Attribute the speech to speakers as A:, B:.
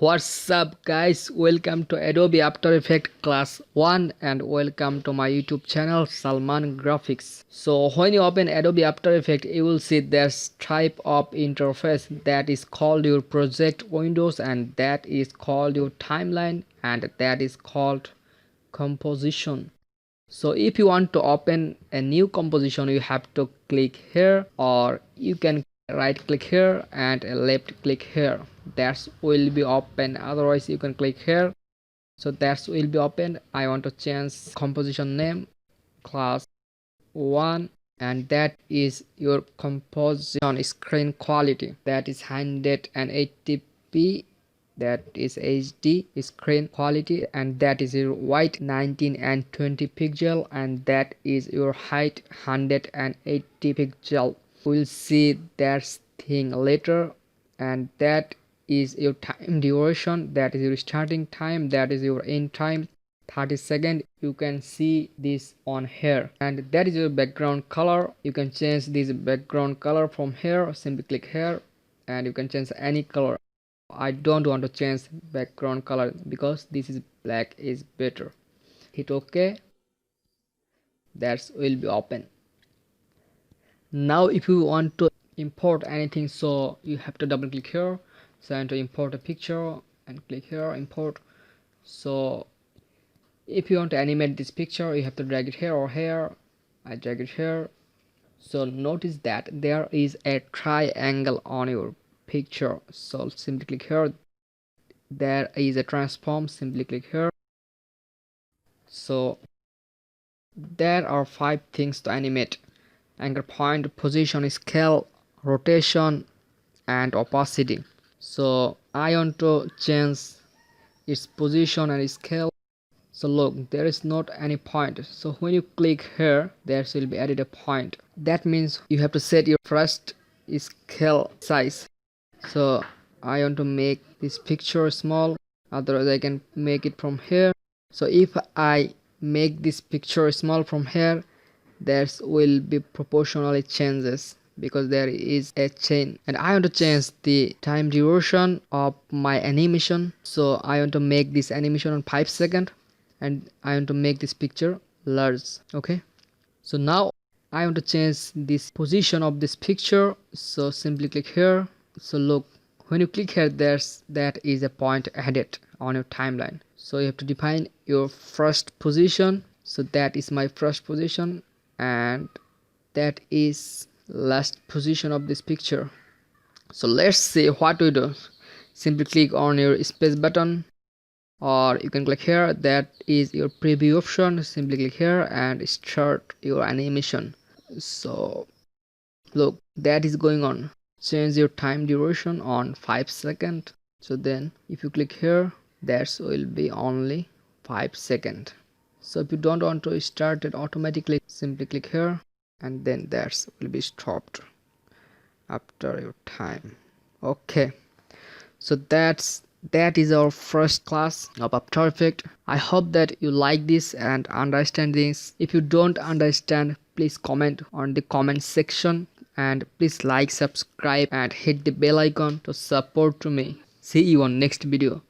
A: What's up guys, welcome to Adobe After Effects class 1 and welcome to my YouTube channel Salman Graphics. So when you open Adobe After Effects, you will see there's type of interface that is called your project windows, and that is called your timeline, and that is called composition. So if you want to open a new composition, you have to click here, or you can right click here and left click here. That will be open. Otherwise you can click here, so that will be open. I want to change composition name class 1, and that is your composition screen quality, that is 180p, that is HD screen quality, and that is your width 19 and 20 pixel, and that is your height 180 pixel. We'll see that thing later. And that is your time duration, that is your starting time, that is your end time 30 seconds. You can see this on here, and that is your background color. You can change this background color from here. Simply click here and you can change any color. I don't want to change background color because this is black is better. Hit OK. That will be open. Now if you want to import anything, so you have to double click here. So I want to import a picture and click here import. So if you want to animate this picture, you have to drag it here or here. I drag it here. So notice that there is a triangle on your picture, so simply click here. There is a transform, simply click here. So there are 5 things to animate: anchor point, position, scale, rotation, and opacity. So I want to change its position and scale. So look, there is not any point. So when you click here, there will be added a point. That means you have to set your first scale size. So I want to make this picture small, otherwise I can make it from here. So if I make this picture small from here, there will be proportionally changes because there is a chain. And I want to change the time duration of my animation. So I want to make this animation on 5 seconds, and I want to make this picture large. Okay, so now I want to change this position of this picture. So simply click here. So look, when you click here, that is a point added on your timeline. So you have to define your first position. So that is my first position, and that is last position of this picture. So let's see what we do. Simply click on your space button, or you can click here. That is your preview option. Simply click here and start your animation. So look, that is going on. Change your time duration on 5 seconds. So then if you click here, that will be only 5 seconds. So if you don't want to start it automatically, simply click here, and then that will be stopped after your time. Okay, so that is our first class of After Effects. I hope that you like this and understand this. If you don't understand, please comment on the comment section, and please like, subscribe and hit the bell icon to support me. See you on next video.